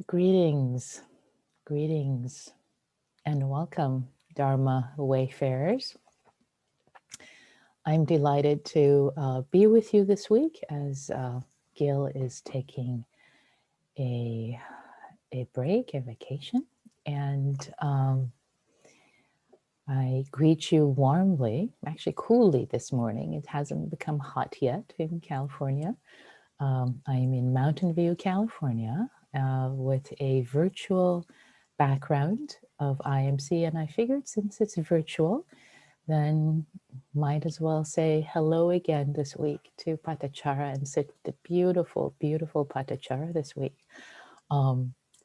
Greetings, greetings, and welcome, Dharma Wayfarers. I'm delighted to be with you this week as Gil is taking a, a break, a vacation, and I greet you warmly, actually coolly this morning. It hasn't become hot yet in California. I'm in Mountain View, California, with a virtual background of IMC, and I figured since it's virtual, then might as well say hello again this week to Patachara and sit with the beautiful, beautiful Patachara this week.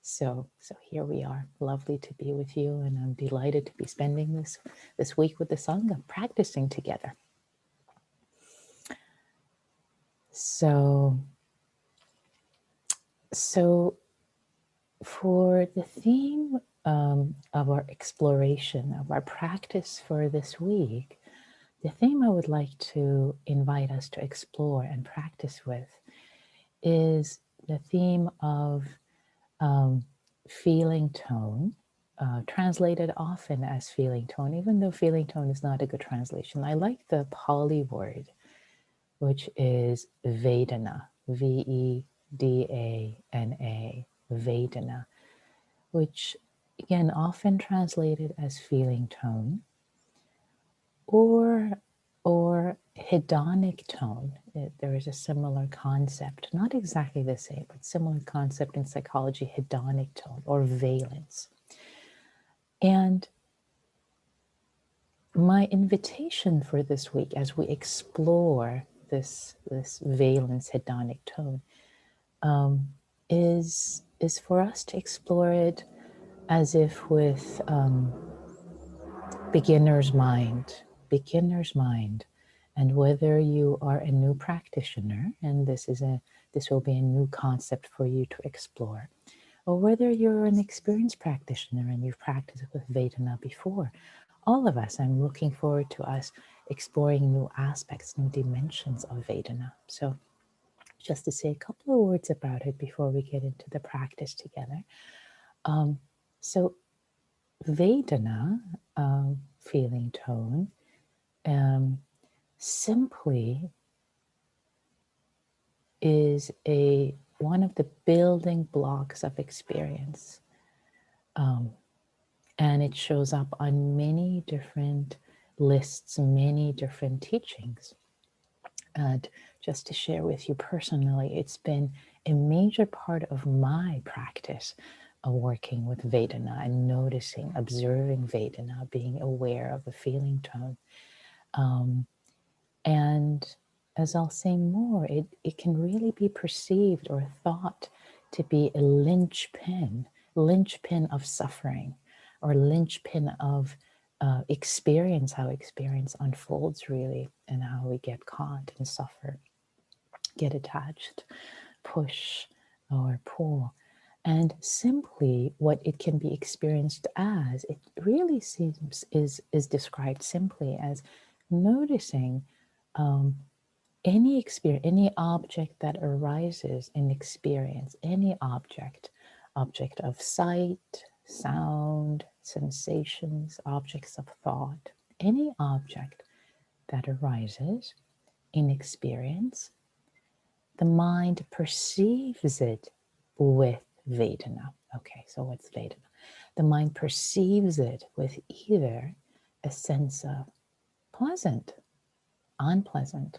So here we are. Lovely to be with you, and I'm delighted to be spending this week with the Sangha, practicing together. So for the theme of our exploration, of our practice for this week, the theme I would like to invite us to explore and practice with is the theme of feeling tone, translated often as feeling tone, even though feeling tone is not a good translation. I like the Pali word, which is vedana, Vedana, vedana, which again often translated as feeling tone or hedonic tone. There is a similar concept, not exactly the same, but similar concept in psychology, hedonic tone or valence. And my invitation for this week as we explore this valence hedonic tone is for us to explore it as if with beginner's mind, and whether you are a new practitioner, and this will be a new concept for you to explore, or whether you're an experienced practitioner and you've practiced with Vedana before. All of us, I'm looking forward to us exploring new aspects, new dimensions of Vedana. So just to say a couple of words about it before we get into the practice together. So Vedana, feeling tone, simply is one of the building blocks of experience. And it shows up on many different lists, many different teachings. And just to share with you personally, it's been a major part of my practice of working with Vedana and noticing, observing Vedana, being aware of the feeling tone. And as I'll say more, it can really be perceived or thought to be a linchpin of suffering, or linchpin of experience, how experience unfolds really, and how we get caught and suffer, get attached, push or pull. And simply what it can be experienced as, it really seems is described simply as noticing any experience, any object that arises in experience, any object of sight, sound, sensations, objects of thought, any object that arises in experience, the mind perceives it with Vedana. Okay, so what's Vedana? The mind perceives it with either a sense of pleasant, unpleasant,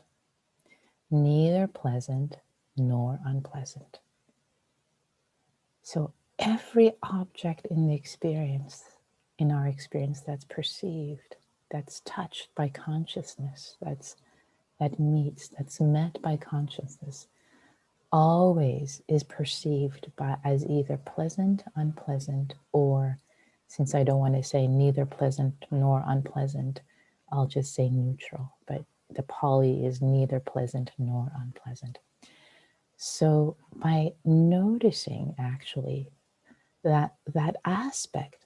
neither pleasant nor unpleasant. So every object in the experience, in our experience that's perceived, that's touched by consciousness, that's met by consciousness, always is perceived as either pleasant, unpleasant, or, since I don't want to say neither pleasant nor unpleasant, I'll just say neutral. But the Pali is neither pleasant nor unpleasant. So by noticing actually that aspect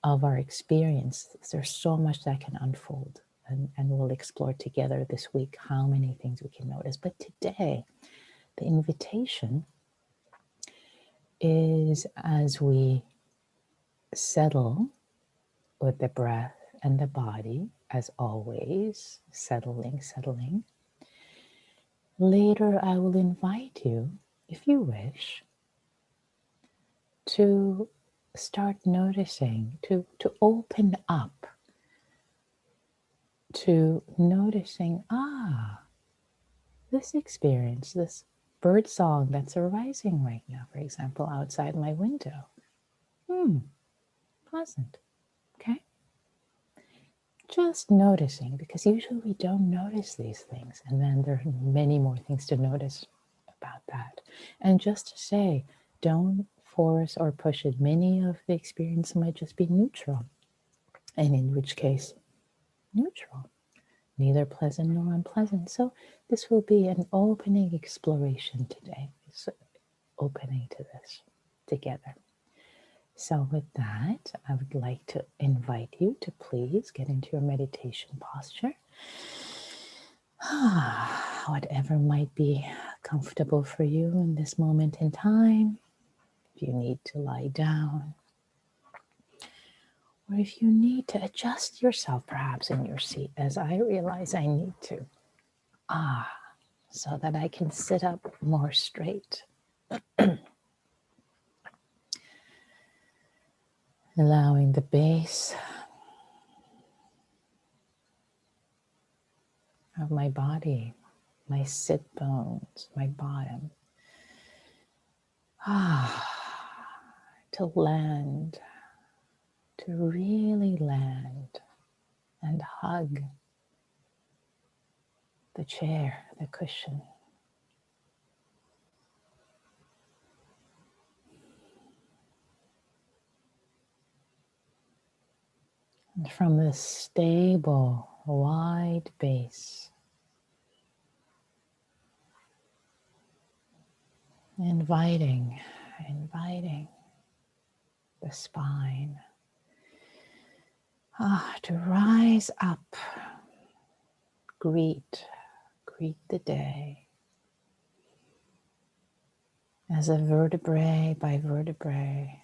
of our experience, there's so much that can unfold, and we'll explore together this week how many things we can notice. But today, the invitation is is as we settle with the breath and the body, as always, settling. Later, I will invite you, if you wish, to start noticing, to open up to noticing, this experience, this bird song that's arising right now, for example, outside my window. Pleasant. Okay? Just noticing, because usually we don't notice these things, and then there are many more things to notice about that. And just to say, don't force or push it. Many of the experience might just be neutral, and in which case, neutral, neither pleasant nor unpleasant. So this will be an opening exploration today. It's opening to this together. So with that, I would like to invite you to please get into your meditation posture. Whatever might be comfortable for you in this moment in time. If you need to lie down, or if you need to adjust yourself perhaps in your seat, as I realize I need to, so that I can sit up more straight. Allowing the base of my body, my sit bones, my bottom, to land, to really land and hug the chair, the cushion. And from this stable, wide base, inviting the spine to rise up, greet the day as a vertebrae by vertebrae.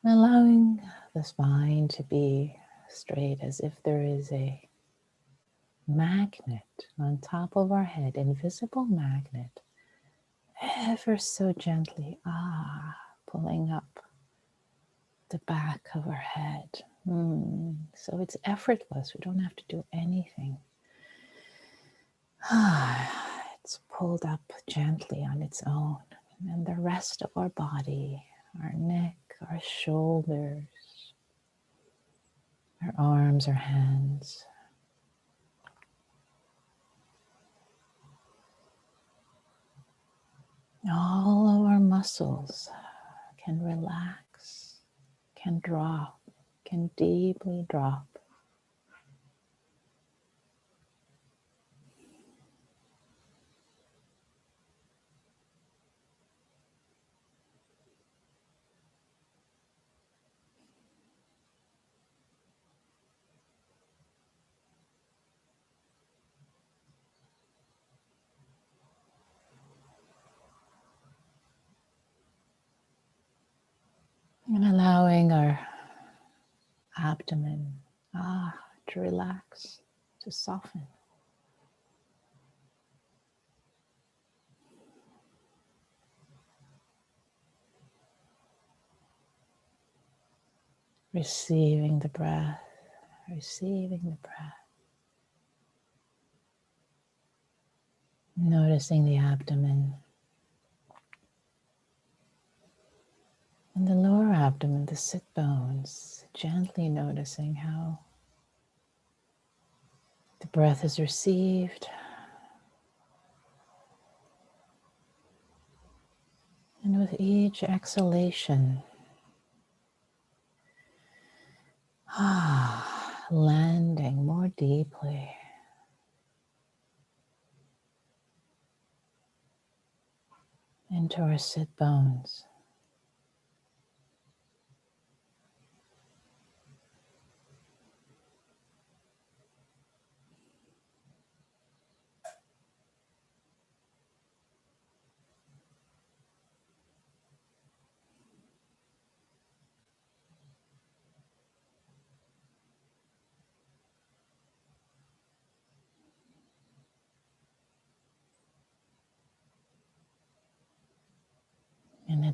Allowing the spine to be straight, as if there is a magnet on top of our head, invisible magnet, ever so gently, pulling up the back of our head. So it's effortless. We don't have to do anything. It's pulled up gently on its own. And the rest of our body, our neck, our shoulders, our arms, our hands, all of our muscles can relax, can drop, can deeply drop. And allowing our abdomen to relax, to soften. Receiving the breath, receiving the breath. Noticing the abdomen. And the lower abdomen, the sit bones, gently noticing how the breath is received. And with each exhalation, landing more deeply into our sit bones.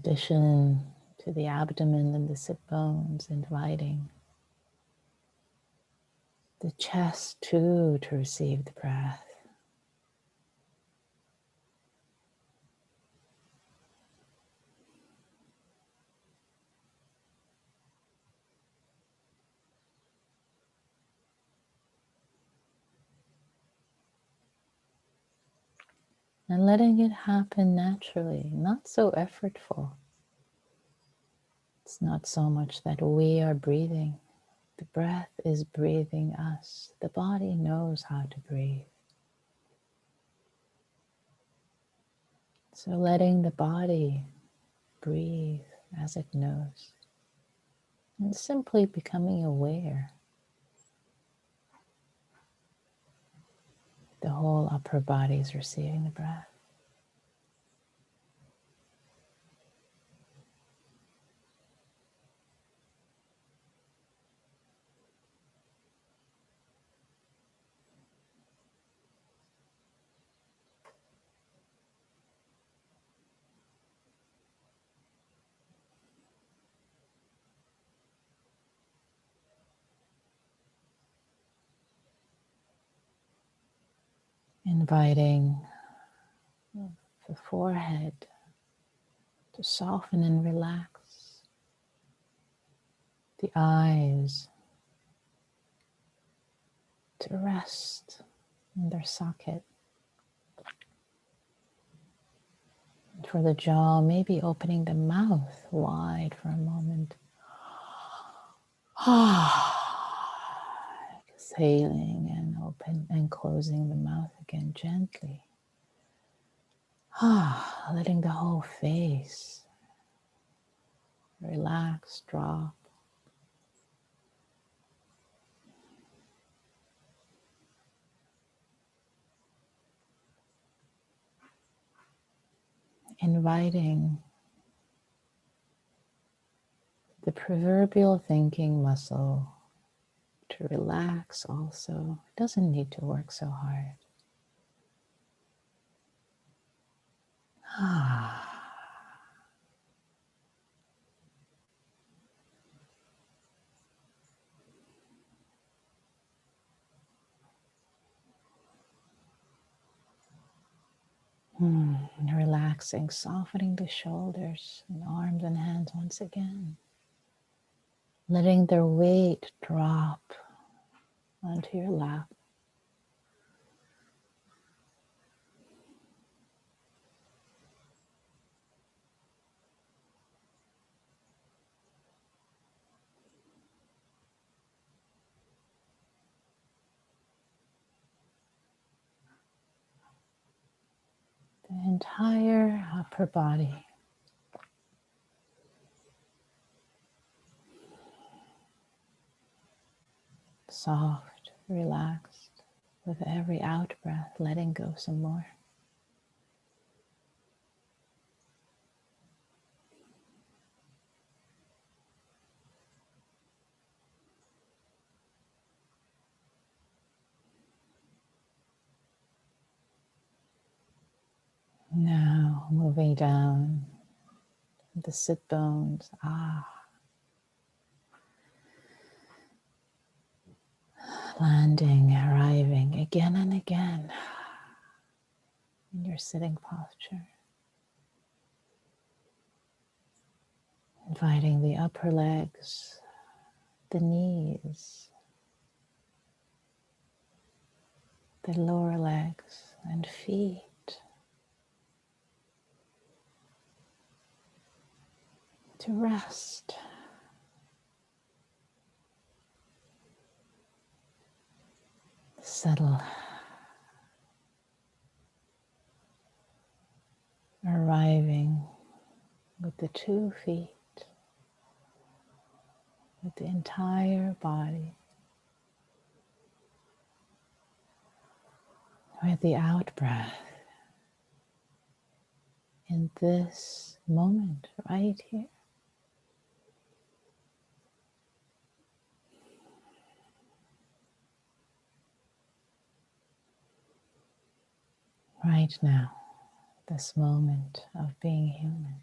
addition to the abdomen and the sit bones, inviting the chest too to receive the breath. And letting it happen naturally, not so effortful. It's not so much that we are breathing. The breath is breathing us. The body knows how to breathe. So letting the body breathe as it knows. And simply becoming aware. The whole upper body is receiving the breath. Inviting the forehead to soften and relax. The eyes to rest in their socket. For the jaw, maybe opening the mouth wide for a moment. Exhaling and open and closing the mouth again gently. Letting the whole face relax, drop. Inviting the proverbial thinking muscle to relax also. It doesn't need to work so hard. Relaxing, softening the shoulders and arms and hands once again. Letting their weight drop onto your lap. The entire upper body. Soft, relaxed, with every out breath, letting go some more. Now moving down the sit bones. Landing, arriving again and again in your sitting posture. Inviting the upper legs, the knees, the lower legs and feet to rest. Settle. Arriving with the 2 feet, with the entire body, with the out breath in this moment right here. Right now, this moment of being human.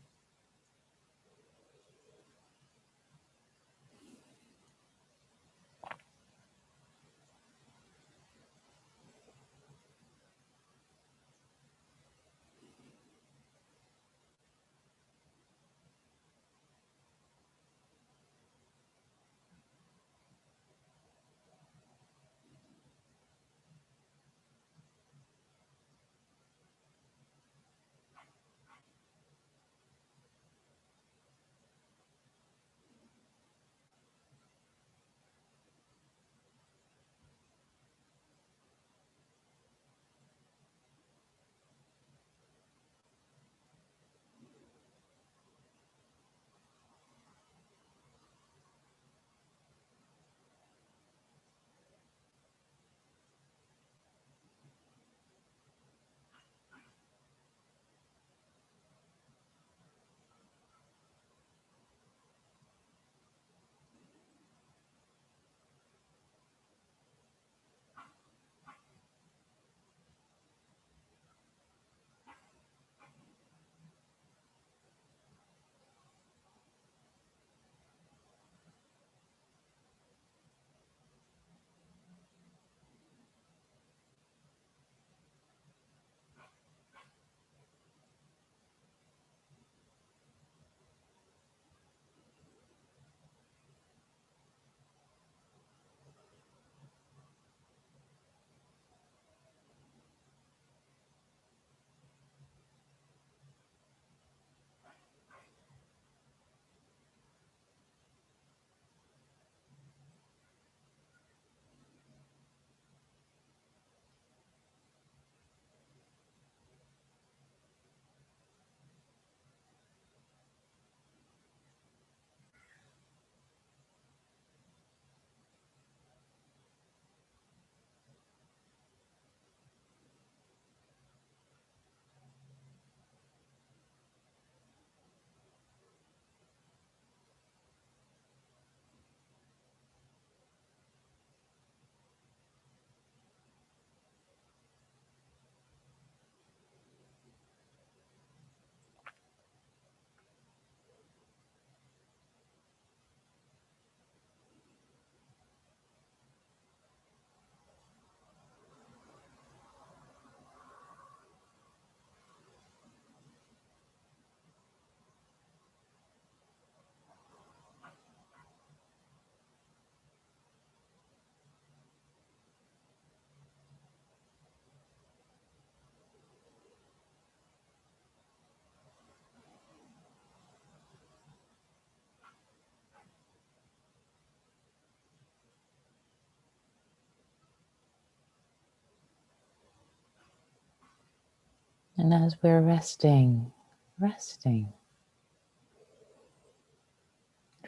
And as we're resting,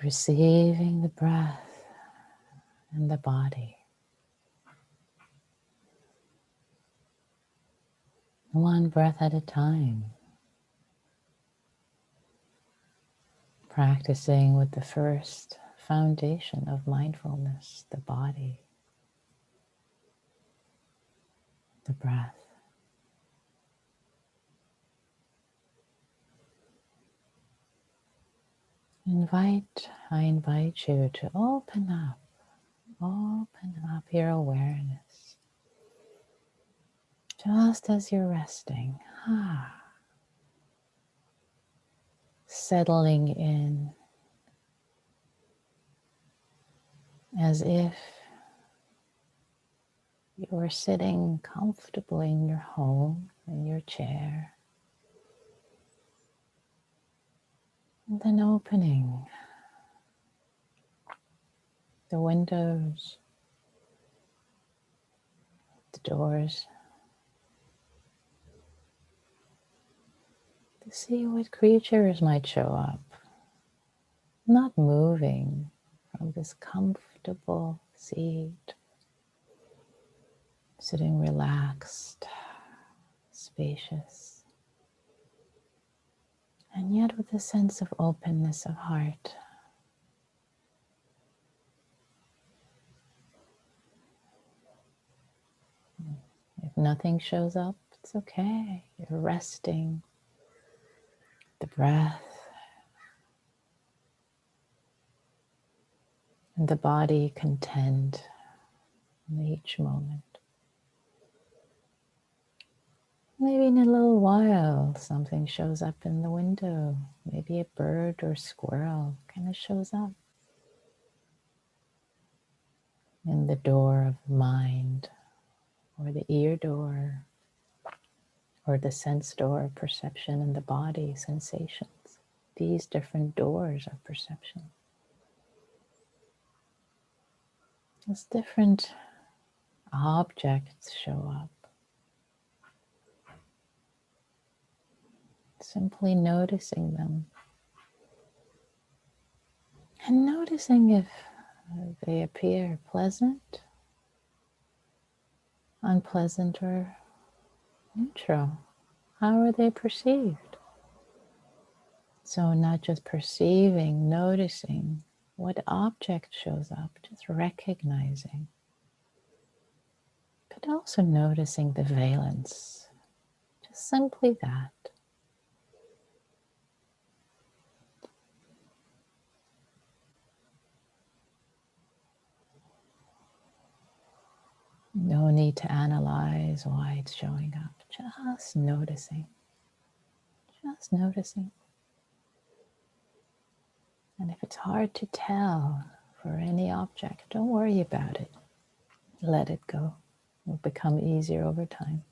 receiving the breath and the body, one breath at a time, practicing with the first foundation of mindfulness, the body, the breath. I invite you to open up your awareness. Just as you're resting, settling in as if you were sitting comfortably in your home, in your chair. And then opening the windows, the doors, to see what creatures might show up, not moving from this comfortable seat, sitting relaxed, spacious, and yet with a sense of openness of heart. If nothing shows up, it's okay. You're resting, the breath, and the body content in each moment. Maybe in a little while, something shows up in the window. Maybe a bird or squirrel kind of shows up in the door of mind, or the ear door, or the sense door of perception in the body, sensations. These different doors of perception. As different objects show up, simply noticing them and noticing if they appear pleasant, unpleasant, or neutral. How are they perceived? So not just perceiving, noticing what object shows up, just recognizing, but also noticing the valence, just simply that. No need to analyze why it's showing up, just noticing, just noticing. And if it's hard to tell for any object, don't worry about it. Let it go. It will become easier over time.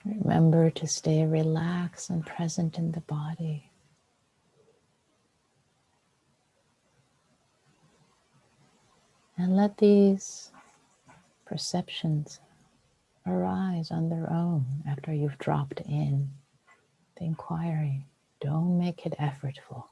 Remember to stay relaxed and present in the body. And let these perceptions arise on their own after you've dropped in the inquiry. Don't make it effortful.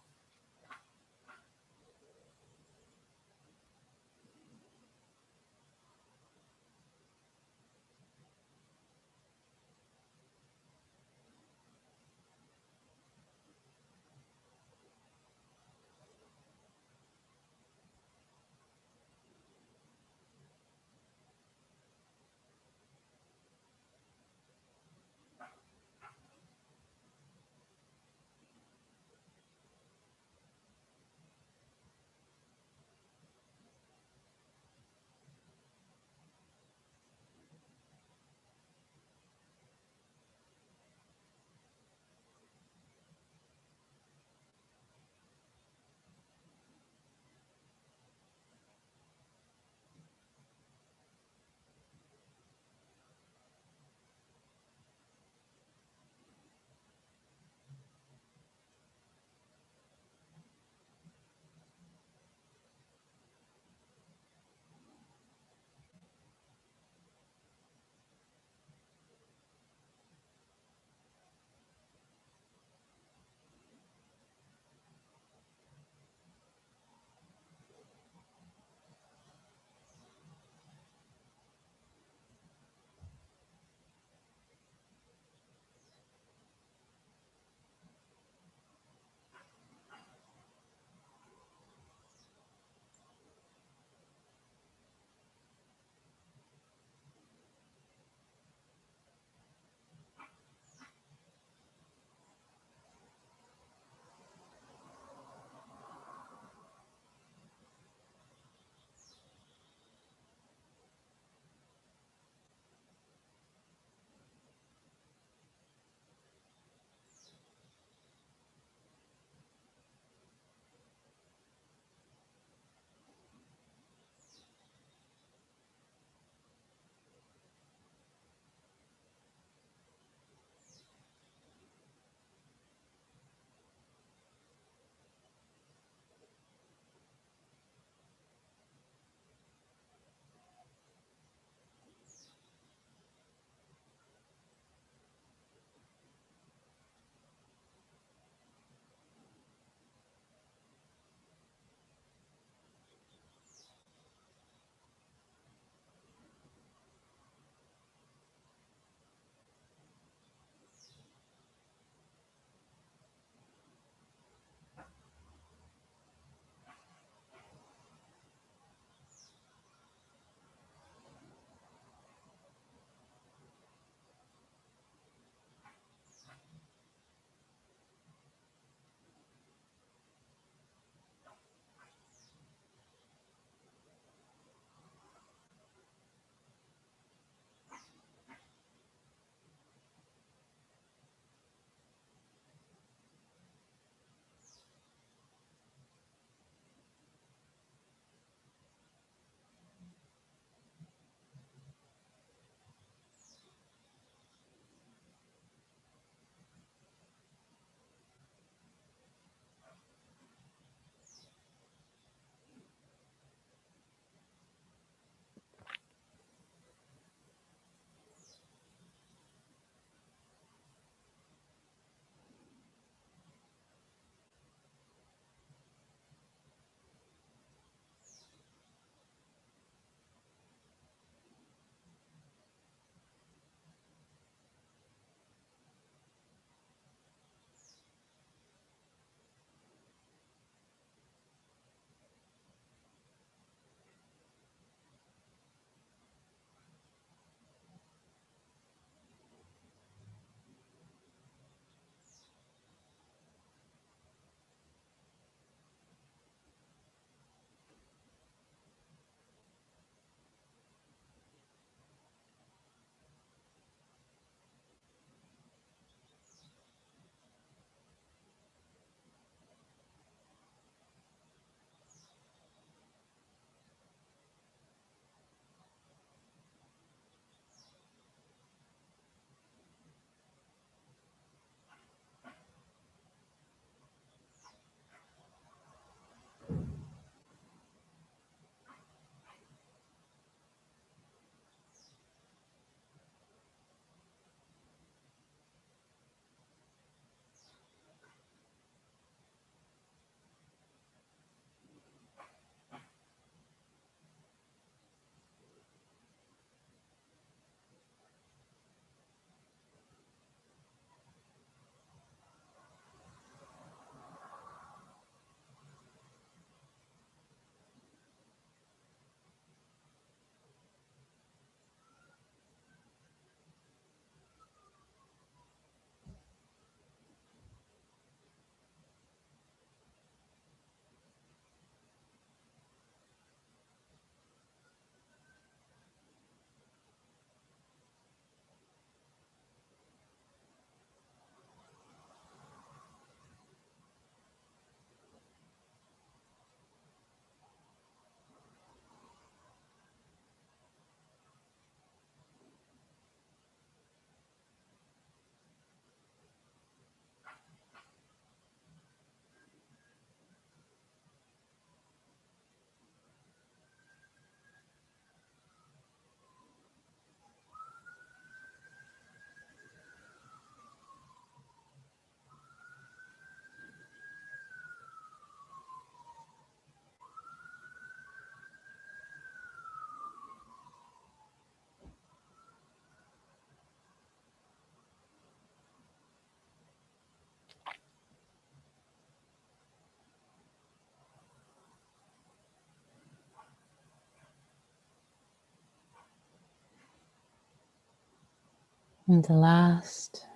In the last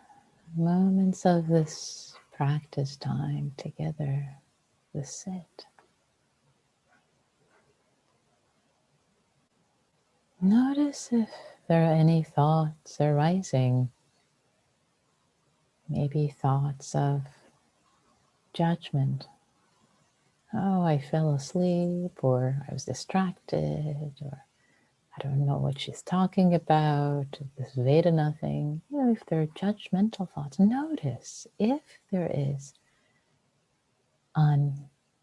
moments of this practice time together, the sit, notice if there are any thoughts arising, maybe thoughts of judgment. Oh, I fell asleep, or I was distracted, or I don't know what she's talking about, this vedana thing. You know, if there are judgmental thoughts, notice if there is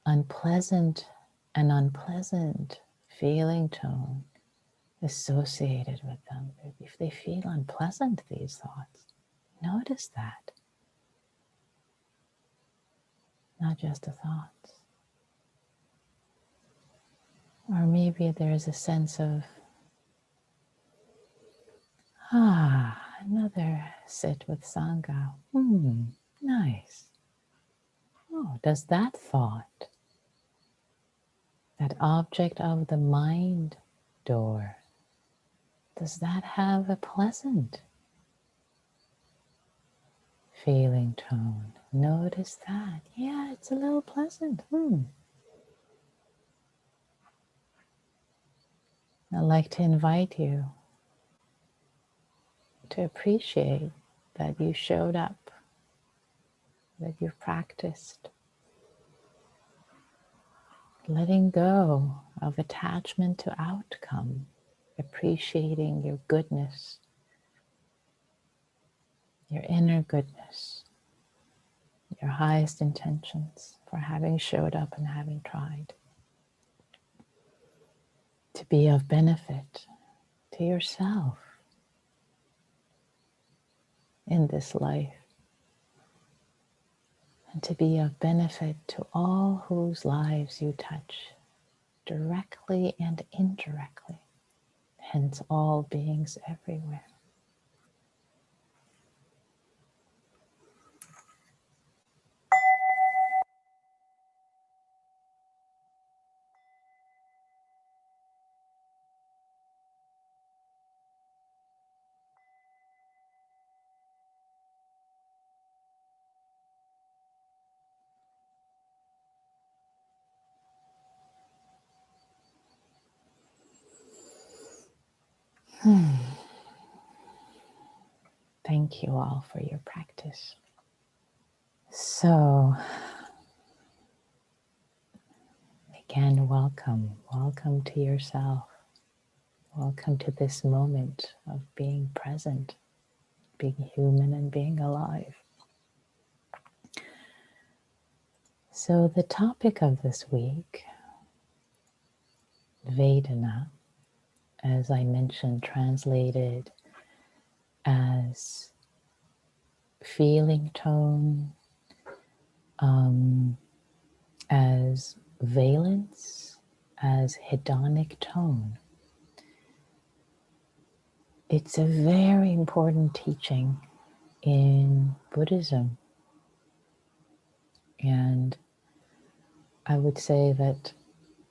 unpleasant and unpleasant feeling tone associated with them. If they feel unpleasant, these thoughts, notice that, not just the thoughts. Or maybe there's a sense of, another sit with Sangha. Nice. Oh, does that thought, that object of the mind door, does that have a pleasant feeling tone? Notice that. Yeah, it's a little pleasant. I'd like to invite you to appreciate that you showed up, that you've practiced letting go of attachment to outcome, appreciating your goodness, your inner goodness, your highest intentions for having showed up and having tried to be of benefit to yourself in this life, and to be of benefit to all whose lives you touch, directly and indirectly, hence all beings everywhere. Thank you all for your practice. So, again, welcome. Welcome to yourself. Welcome to this moment of being present, being human and being alive. So the topic of this week, vedana, as I mentioned, translated as feeling tone, as valence, as hedonic tone. It's a very important teaching in Buddhism. And I would say that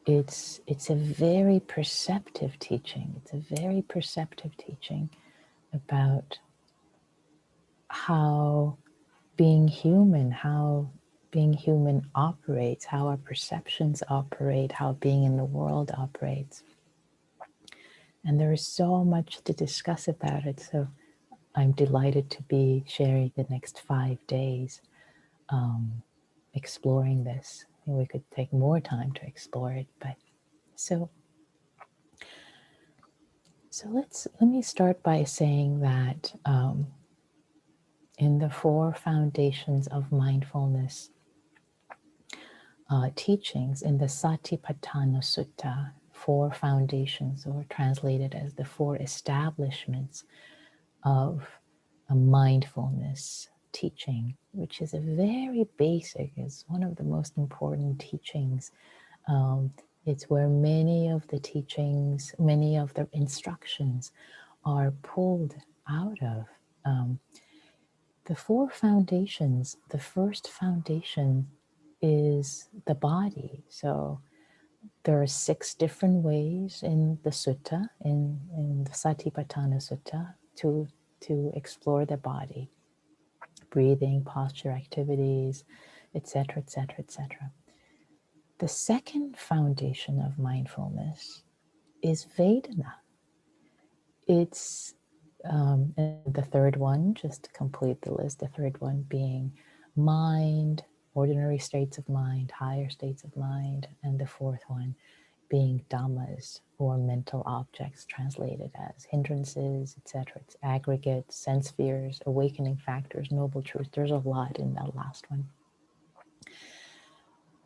it's a very perceptive teaching. It's a very perceptive teaching about how being human operates, how our perceptions operate, how being in the world operates. And there is so much to discuss about it. So I'm delighted to be sharing the next 5 days exploring this. We could take more time to explore it, but so let me start by saying that in the 4 foundations of mindfulness teachings, in the Satipatthana Sutta, 4 foundations, or translated as the 4 establishments of a mindfulness teaching, which is a very basic, is one of the most important teachings. It's where many of the teachings, many of the instructions are pulled out of. The 4 foundations, the first foundation is the body. So there are 6 different ways in the sutta, in the Satipatthana Sutta, to to explore the body, breathing, posture activities, etc., etc., etc. The second foundation of mindfulness is vedana. It's and the third one, just to complete the list, the third one being mind, ordinary states of mind, higher states of mind, and the fourth one being dhammas, or mental objects, translated as hindrances, etc. It's aggregate, sense spheres, awakening factors, noble truth. There's a lot in that last one.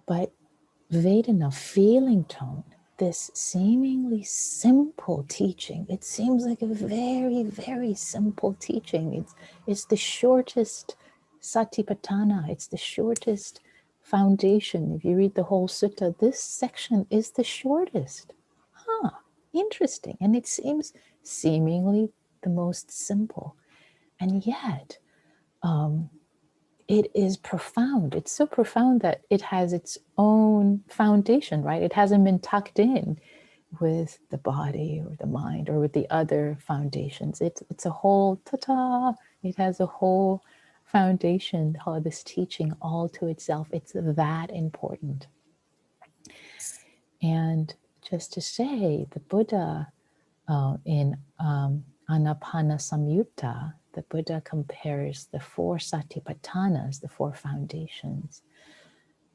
But vedana, feeling tone, this seemingly simple teaching, it seems like a very, very simple teaching. It's the shortest satipatthana, it's the shortest foundation. If you read the whole sutta, this section is the shortest. Interesting. And it seems seemingly the most simple. And yet, it is profound. It's so profound that it has its own foundation, right? It hasn't been tucked in with the body or the mind or with the other foundations. It's a whole ta-ta. It has a whole foundation, all this teaching all to itself. It's that important. And just to say, the Buddha in Anapana Samyutta, the Buddha compares the four satipatthanas, the four foundations,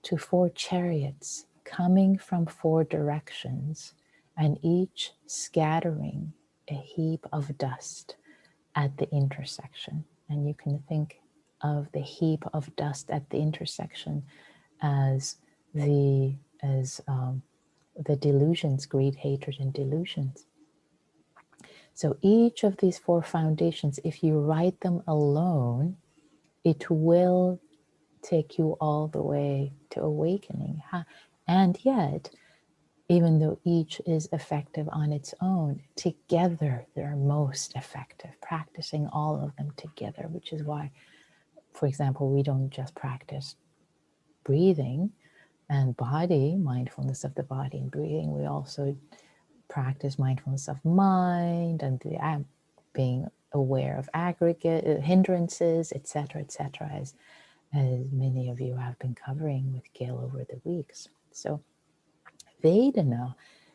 to four chariots coming from four directions, and each scattering a heap of dust at the intersection. And you can think of the heap of dust at the intersection as the delusions, greed, hatred, and delusions. So each of these four foundations, if you write them alone, it will take you all the way to awakening. And yet, even though each is effective on its own, together they're most effective, practicing all of them together, which is why, for example, we don't just practice breathing and body, mindfulness of the body and breathing. We also practice mindfulness of mind and being aware of aggregate hindrances, etc., as many of you have been covering with Gail over the weeks. So vedana,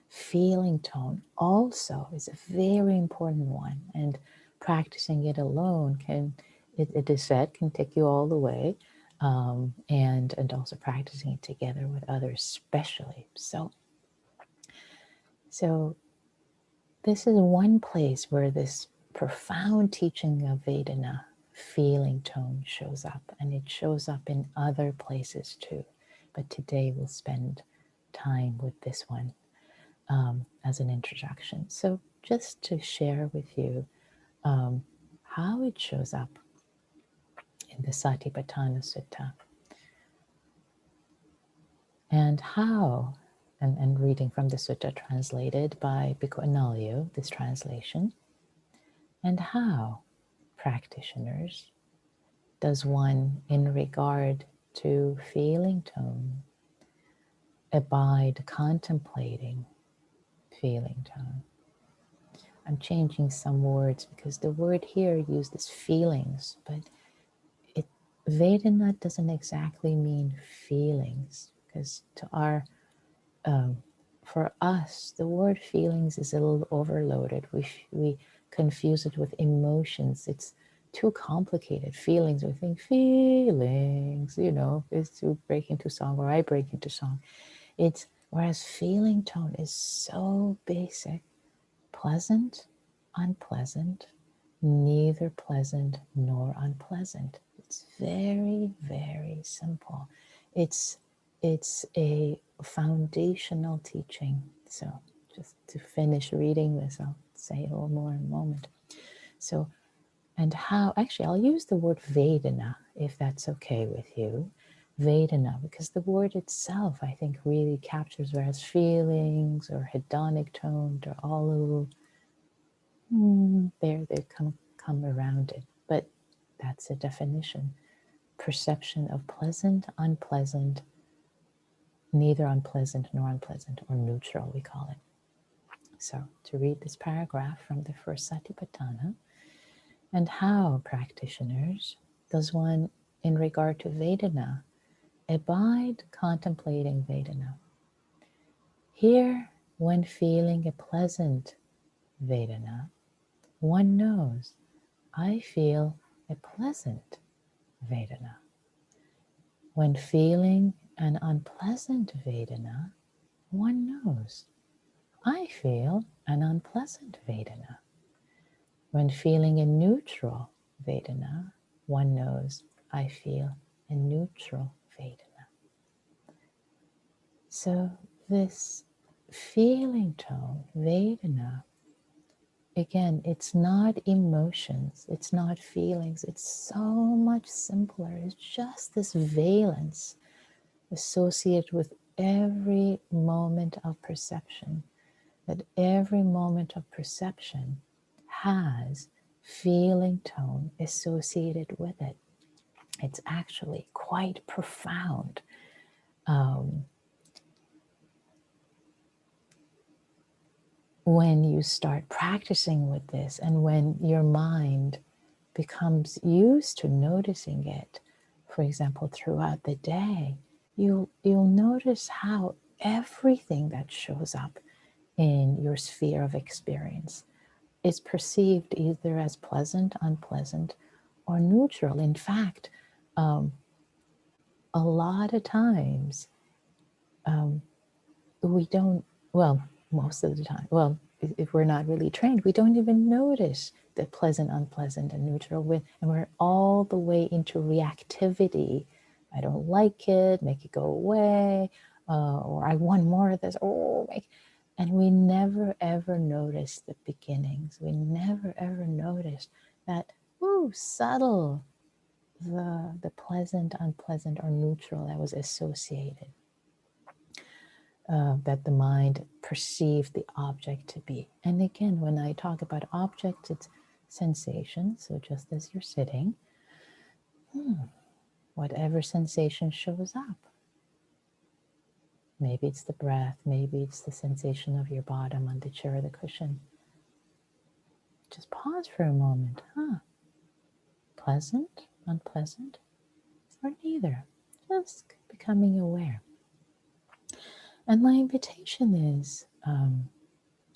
feeling tone, also is a very important one, and practicing it alone it is said, can take you all the way, and also practicing it together with others, especially. So this is one place where this profound teaching of vedana, feeling tone, shows up, and it shows up in other places too. But today we'll spend time with this one as an introduction. So just to share with you how it shows up in the Satipatthana Sutta, and how, and reading from the sutta translated by Bhikkhu Analayo, this translation, and how practitioners does one, in regard to feeling tone, abide contemplating feeling tone. I'm changing some words because the word here uses feelings, but Vedana doesn't exactly mean feelings, because to our for us, the word feelings is a little overloaded. We confuse it with emotions. It's too complicated. Feelings, we think feelings, it's to break into song, or I break into song. Whereas feeling tone is so basic, pleasant, unpleasant, neither pleasant nor unpleasant. It's very, very simple. It's a foundational teaching. So just to finish reading this, I'll say a little more in a moment. So, and how, actually, I'll use the word vedana, if that's okay with you. Vedana, because the word itself, I think, really captures, whereas feelings or hedonic tone, they're all a little, they come around it. But that's a definition. Perception of pleasant, unpleasant, neither unpleasant nor unpleasant, or neutral, we call it. So to read this paragraph from the first Satipatthana, And how, practitioners, does one, in regard to vedana, abide contemplating vedana? Here, when feeling a pleasant vedana, one knows, I feel a pleasant vedana. When feeling an unpleasant vedana, one knows, I feel an unpleasant vedana. When feeling a neutral vedana, one knows, I feel a neutral vedana. So this feeling tone, vedana, again, it's not emotions, it's not feelings, it's so much simpler. It's just this valence associated with every moment of perception, that every moment of perception has feeling tone associated with it. It's actually quite profound. When you start practicing with this and when your mind becomes used to noticing it, for example, throughout the day, you'll notice how everything that shows up in your sphere of experience is perceived either as pleasant, unpleasant, or neutral. In fact, a lot of times we don't, well, most of the time, well, if we're not really trained, we don't even notice the pleasant, unpleasant, and neutral with, and we're all the way into reactivity. I don't like it, make it go away, or I want more of this, and we never ever notice the beginnings. We never ever notice that, subtle, the pleasant, unpleasant, or neutral that was associated. That the mind perceived the object to be. And again, when I talk about objects, it's sensation. So just as you're sitting, whatever sensation shows up. Maybe it's the breath, maybe it's the sensation of your bottom on the chair or the cushion. Just pause for a moment. Pleasant, unpleasant, or neither. Just becoming aware. And my invitation is,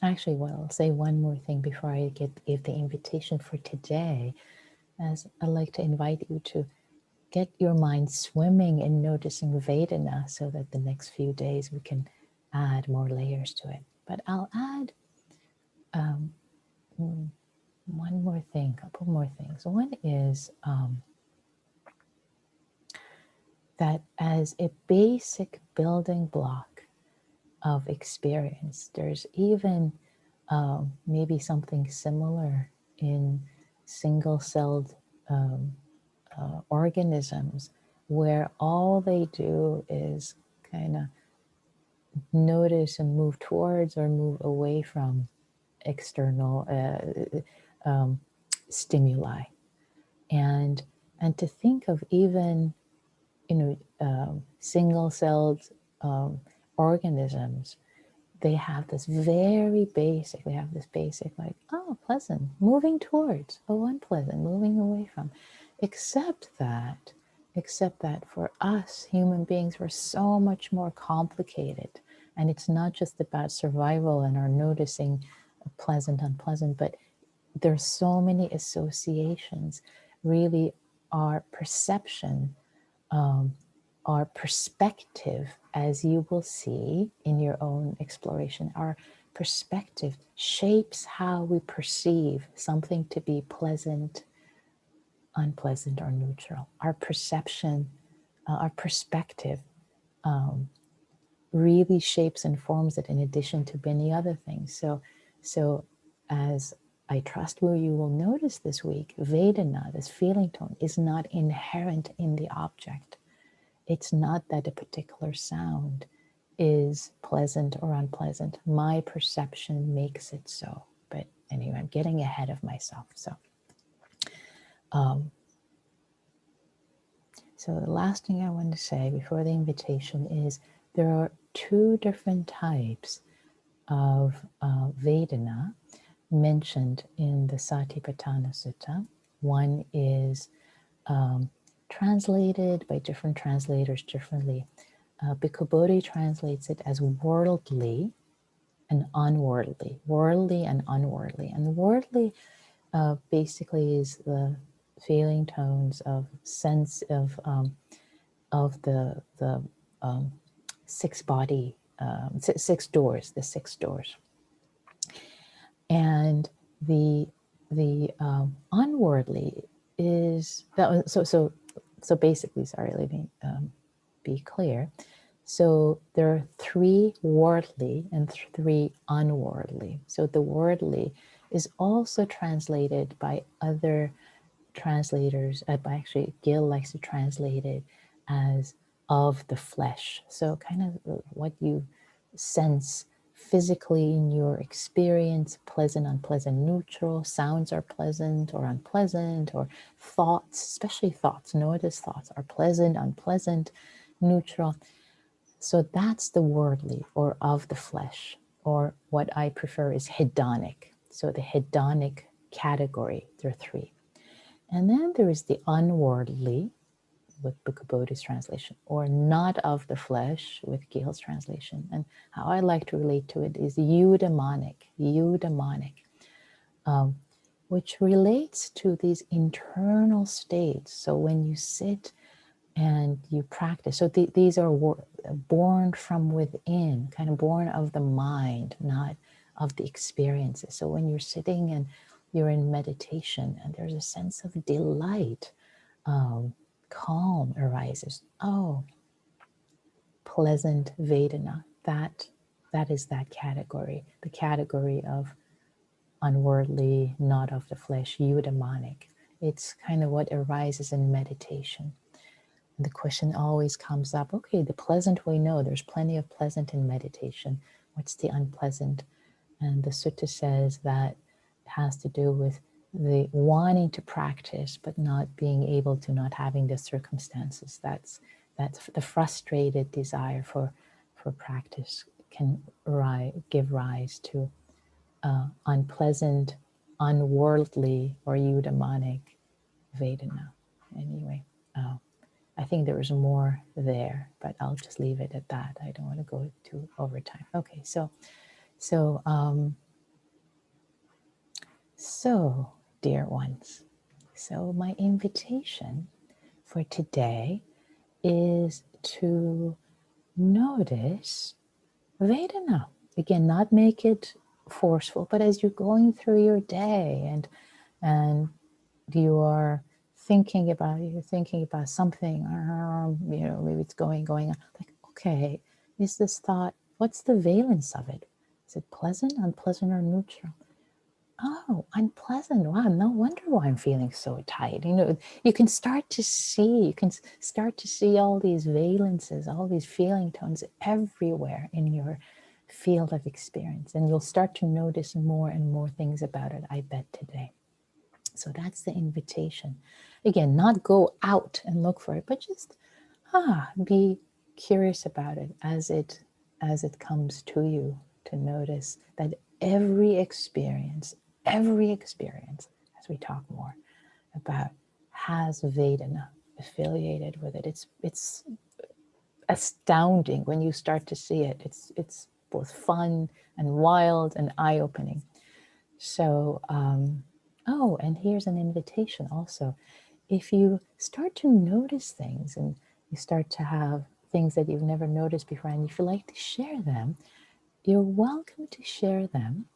actually, well, I'll say one more thing before I give the invitation for today, as I'd like to invite you to get your mind swimming in noticing vedana so that the next few days we can add more layers to it. But I'll add one more thing, a couple more things. One is that as a basic building block of experience, there's even maybe something similar in single-celled organisms, where all they do is kind of notice and move towards or move away from external stimuli, and to think of even single-celled organisms. They have this basic, like, pleasant, moving towards, unpleasant, moving away from. Except that for us human beings, we're so much more complicated. And it's not just about survival and our noticing pleasant, unpleasant, but there's so many associations. Really, our perception, our perspective, as you will see in your own exploration, our perspective shapes how we perceive something to be pleasant, unpleasant, or neutral. Our perception, our perspective really shapes and forms it, in addition to many other things. So as I trust you will notice this week, vedana, this feeling tone, is not inherent in the object. It's not that a particular sound is pleasant or unpleasant. My perception makes it so. But anyway, I'm getting ahead of myself. So the last thing I want to say before the invitation is there are two different types of vedana mentioned in the Satipatthana Sutta. One is translated by different translators differently. Bhikkhu Bodhi translates it as worldly and unworldly, worldly and unworldly. And worldly basically is the feeling tones of sense of the six body, six doors, the six doors, and the unworldly is that. So basically, sorry, let me be clear. So there are three worldly and three unworldly. So the worldly is also translated by other translators. Actually, Gil likes to translate it as of the flesh. So kind of what you sense physically in your experience, pleasant, unpleasant, neutral, sounds are pleasant or unpleasant, or thoughts, especially thoughts, notice thoughts are pleasant, unpleasant, neutral. So that's the worldly or of the flesh, or what I prefer is hedonic. So the hedonic category, there are three. And then there is the unworldly with Bhikkhu Bodhi's translation, or not of the flesh with Gil's translation. And how I like to relate to it is eudaimonic, which relates to these internal states. So when you sit and you practice, so these are born from within, kind of born of the mind, not of the experiences. So when you're sitting and you're in meditation and there's a sense of delight, calm arises. Oh, pleasant vedana. That is that category, the category of unworldly, not of the flesh, eudaimonic. It's kind of what arises in meditation. And the question always comes up, okay, the pleasant we know, there's plenty of pleasant in meditation. What's the unpleasant? And the sutta says that it has to do with the wanting to practice, but not being able to, not having the circumstances. That's the frustrated desire for practice can give rise to unpleasant, unworldly, or eudaimonic vedana. Anyway, I think there was more there, but I'll just leave it at that. I don't want to go too over time. Okay, so dear ones, so my invitation for today is to notice vedana. Again, not make it forceful, but as you're going through your day and you are thinking about something, maybe it's going on, like, okay, is this thought, what's the valence of it? Is it pleasant, unpleasant, or neutral? Oh, unpleasant. Wow, no wonder why I'm feeling so tight. You can start to see all these valences, all these feeling tones everywhere in your field of experience. And you'll start to notice more and more things about it, I bet, today. So that's the invitation. Again, not go out and look for it, but just be curious about it as it comes to you, to notice that every experience, as we talk more about, has Vedana affiliated with it. It's astounding when you start to see it. It's both fun and wild and eye-opening. So, and here's an invitation also. If you start to notice things and you start to have things that you've never noticed before, and if you like to share them, you're welcome to share them.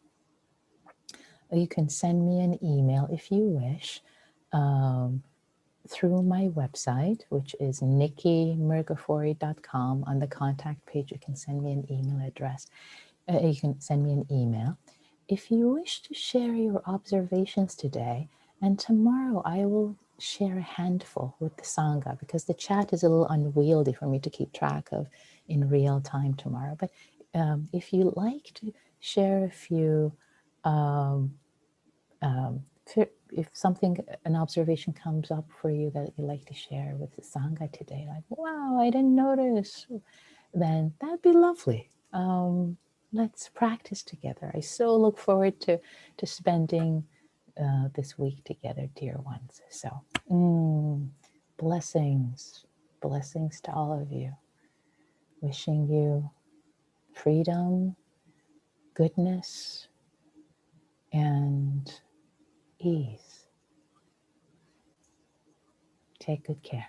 Or you can send me an email if you wish through my website, which is nikkimurgafori.com. On the contact page, you can send me an email address. You can send me an email. If you wish to share your observations today, and tomorrow I will share a handful with the Sangha, because the chat is a little unwieldy for me to keep track of in real time tomorrow. But if you like to share a few, if an observation comes up for you that you'd like to share with the Sangha today, like, wow, I didn't notice, then that'd be lovely. Let's practice together. I so look forward to spending this week together, dear ones. So, blessings, blessings to all of you. Wishing you freedom, goodness, and ease. Take good care.